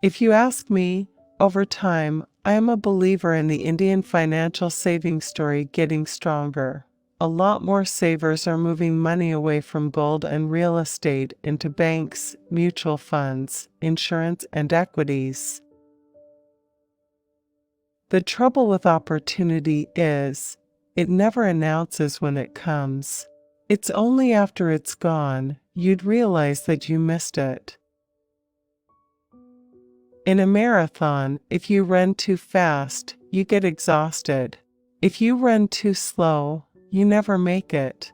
If you ask me, over time, I am a believer in the Indian financial savings story getting stronger. A lot more savers are moving money away from gold and real estate into banks, mutual funds, insurance, and equities. The trouble with opportunity is, it never announces when it comes. It's only after it's gone, you'd realize that you missed it. In a marathon, if you run too fast, you get exhausted. If you run too slow, you never make it.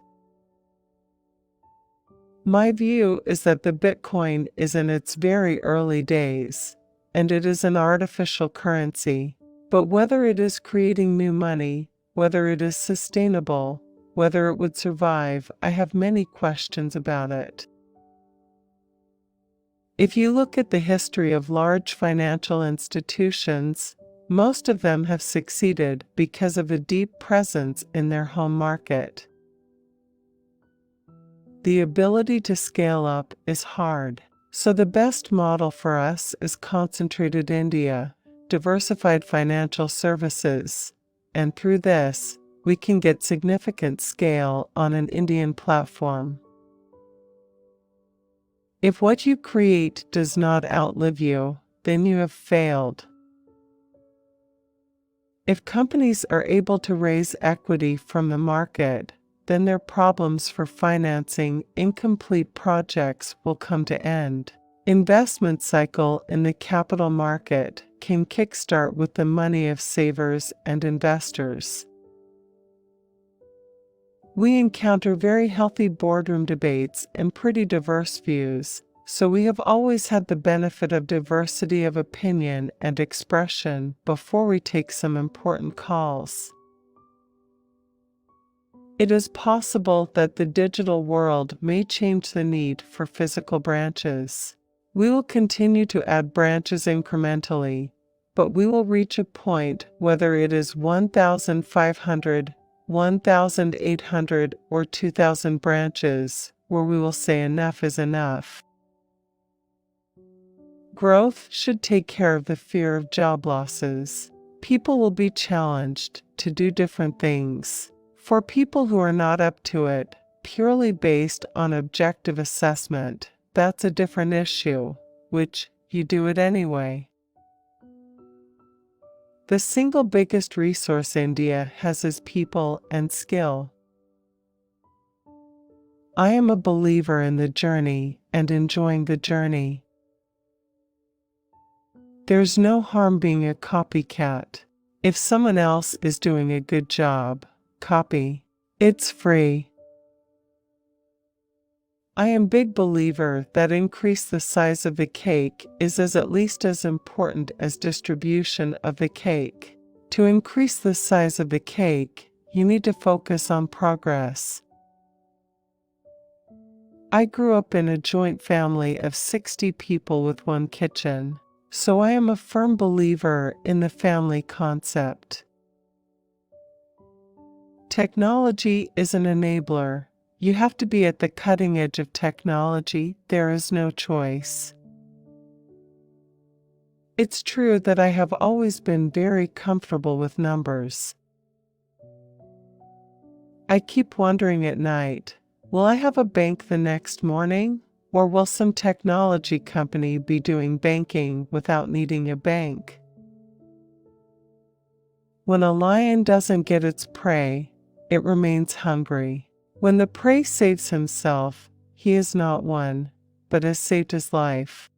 My view is that the Bitcoin is in its very early days, and it is an artificial currency. But whether it is creating new money, whether it is sustainable, whether it would survive, I have many questions about it. If you look at the history of large financial institutions, most of them have succeeded because of a deep presence in their home market. The ability to scale up is hard, so the best model for us is concentrated India, diversified financial services, and through this, we can get significant scale on an Indian platform. If what you create does not outlive you, then you have failed. If companies are able to raise equity from the market, then their problems for financing incomplete projects will come to end. Investment cycle in the capital market can kickstart with the money of savers and investors. We encounter very healthy boardroom debates and pretty diverse views, so we have always had the benefit of diversity of opinion and expression before we take some important calls. It is possible that the digital world may change the need for physical branches. We will continue to add branches incrementally, but we will reach a point, whether it is 1,500, 1,800, or 2,000 branches, where we will say enough is enough. Growth should take care of the fear of job losses. People will be challenged to do different things. For people who are not up to it, purely based on objective assessment, that's a different issue, which you do it anyway. The single biggest resource India has is people and skill. I am a believer in the journey and enjoying the journey. There's no harm being a copycat. If someone else is doing a good job, copy. It's free. I am a big believer that increase the size of the cake is at least as important as distribution of the cake. To increase the size of the cake, you need to focus on progress. I grew up in a joint family of 60 people with one kitchen, so I am a firm believer in the family concept. Technology is an enabler. You have to be at the cutting edge of technology. There is no choice. It's true that I have always been very comfortable with numbers. I keep wondering at night, will I have a bank the next morning? Or will some technology company be doing banking without needing a bank? When a lion doesn't get its prey, it remains hungry. When the prey saves himself, he is not won, but has saved his life.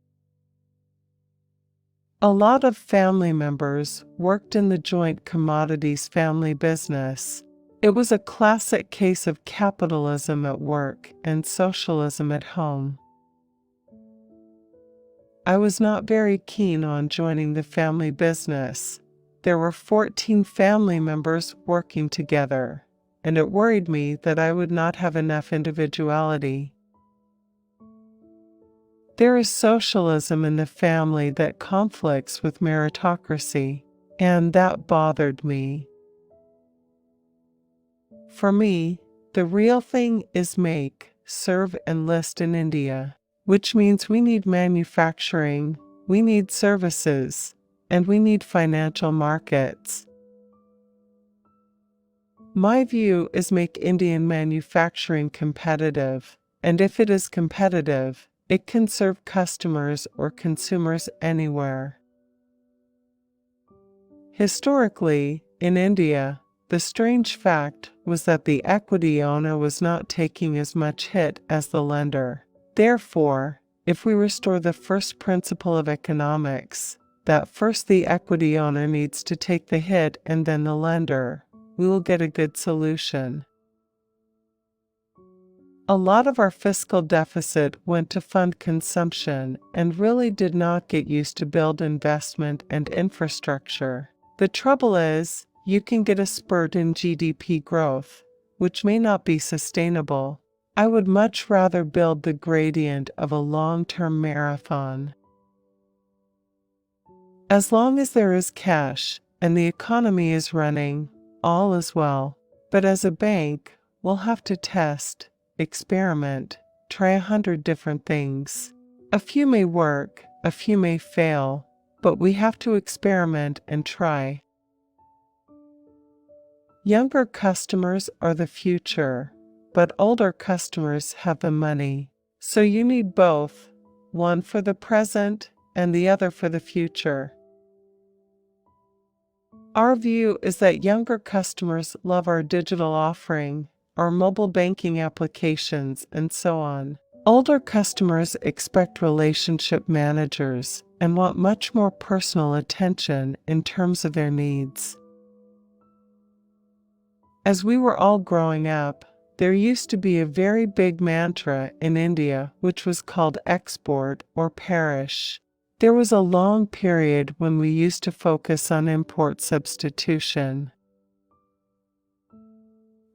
A lot of family members worked in the joint commodities family business. It was a classic case of capitalism at work and socialism at home. I was not very keen on joining the family business. There were 14 family members working together, and it worried me that I would not have enough individuality. There is socialism in the family that conflicts with meritocracy, and that bothered me. For me, the real thing is make, serve, and list in India, which means we need manufacturing, we need services, and we need financial markets. My view is make Indian manufacturing competitive, and if it is competitive, it can serve customers or consumers anywhere. Historically, in India, the strange fact was that the equity owner was not taking as much hit as the lender. Therefore, if we restore the first principle of economics, that first the equity owner needs to take the hit and then the lender, we will get a good solution. A lot of our fiscal deficit went to fund consumption and really did not get used to build investment and infrastructure. The trouble is, you can get a spurt in GDP growth, which may not be sustainable. I would much rather build the gradient of a long-term marathon. As long as there is cash and the economy is running, all is well. But as a bank, we'll have to test, experiment, try 100 different things. A few may work, a few may fail, but we have to experiment and try. Younger customers are the future, but older customers have the money. So you need both, one for the present and the other for the future. Our view is that younger customers love our digital offering, our mobile banking applications, and so on. Older customers expect relationship managers and want much more personal attention in terms of their needs. As we were all growing up, there used to be a very big mantra in India which was called export or perish. There was a long period when we used to focus on import substitution.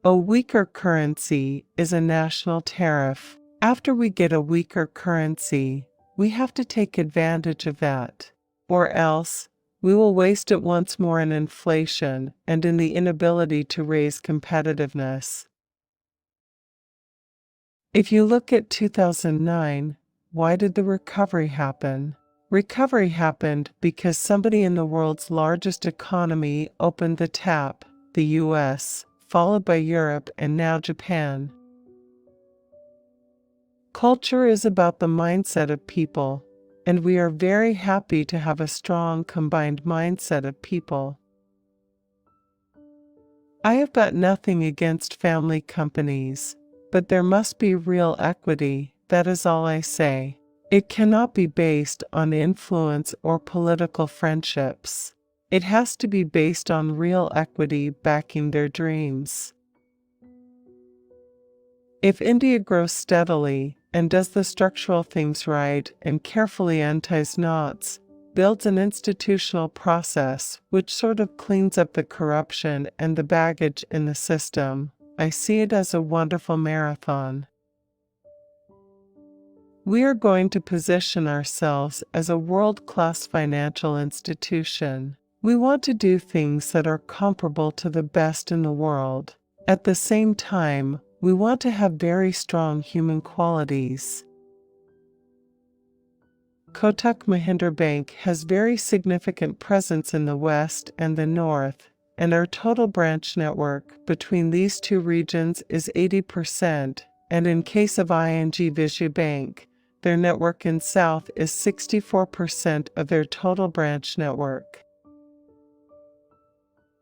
A weaker currency is a national tariff. After we get a weaker currency, we have to take advantage of that, or else we will waste it once more in inflation and in the inability to raise competitiveness. If you look at 2009, why did the recovery happen? Recovery happened because somebody in the world's largest economy opened the tap, the US, followed by Europe and now Japan. Culture is about the mindset of people, and we are very happy to have a strong combined mindset of people. I have got nothing against family companies, but there must be real equity, that is all I say. It cannot be based on influence or political friendships. It has to be based on real equity backing their dreams. If India grows steadily and does the structural things right and carefully unties knots, builds an institutional process which sort of cleans up the corruption and the baggage in the system, I see it as a wonderful marathon. We are going to position ourselves as a world-class financial institution. We want to do things that are comparable to the best in the world. At the same time, we want to have very strong human qualities. Kotak Mahindra Bank has very significant presence in the West and the North, and our total branch network between these two regions is 80%, and in case of ING Vijay Bank, their network in South is 64% of their total branch network.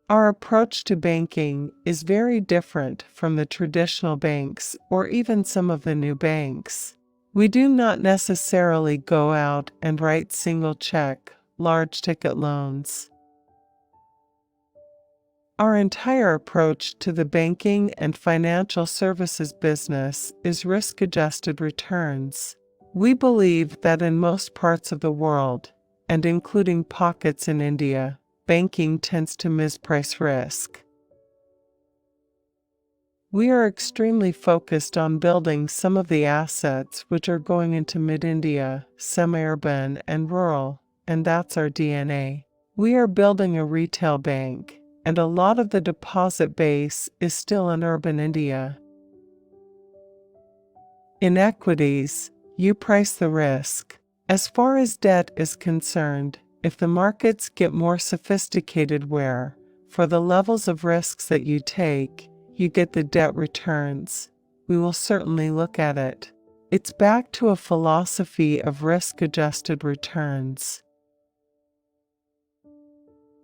Our approach to banking is very different from the traditional banks or even some of the new banks. We do not necessarily go out and write single check, large ticket loans. Our entire approach to the banking and financial services business is risk-adjusted returns. We believe that in most parts of the world, and including pockets in India, banking tends to misprice risk. We are extremely focused on building some of the assets which are going into mid-India, semi-urban and rural, and that's our DNA. We are building a retail bank, and a lot of the deposit base is still in urban India. In equities, you price the risk. As far as debt is concerned, if the markets get more sophisticated where, for the levels of risks that you take, you get the debt returns, we will certainly look at it. It's back to a philosophy of risk-adjusted returns.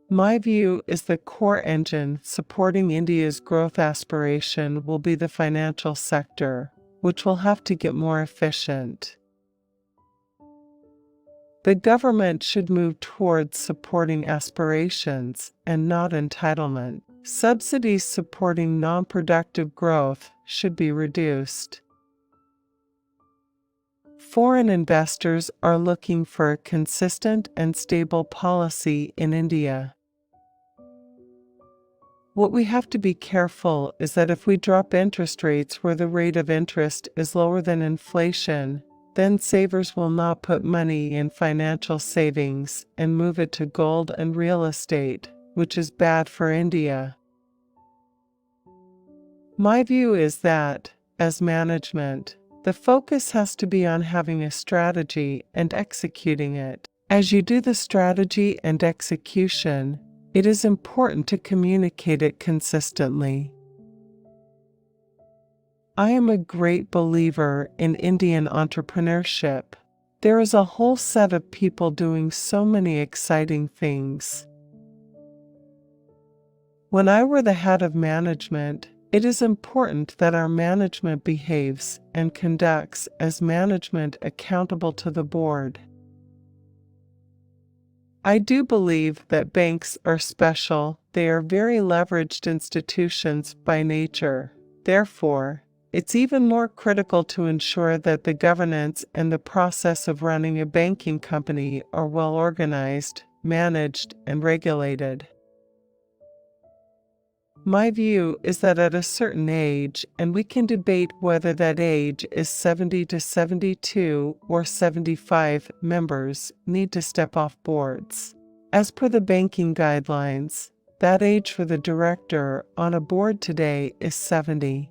My view is the core engine supporting India's growth aspiration will be the financial sector, which will have to get more efficient. The government should move towards supporting aspirations and not entitlement. Subsidies supporting non-productive growth should be reduced. Foreign investors are looking for a consistent and stable policy in India. What we have to be careful is that if we drop interest rates where the rate of interest is lower than inflation, then savers will not put money in financial savings and move it to gold and real estate, which is bad for India. My view is that, as management, the focus has to be on having a strategy and executing it. As you do the strategy and execution, it is important to communicate it consistently. I am a great believer in Indian entrepreneurship. There is a whole set of people doing so many exciting things. When I were the head of management, it is important that our management behaves and conducts as management accountable to the board. I do believe that banks are special. They are very leveraged institutions by nature. Therefore, it's even more critical to ensure that the governance and the process of running a banking company are well organized, managed, and regulated. My view is that at a certain age, and we can debate whether that age is 70 to 72 or 75, members need to step off boards. As per the banking guidelines, that age for the director on a board today is 70.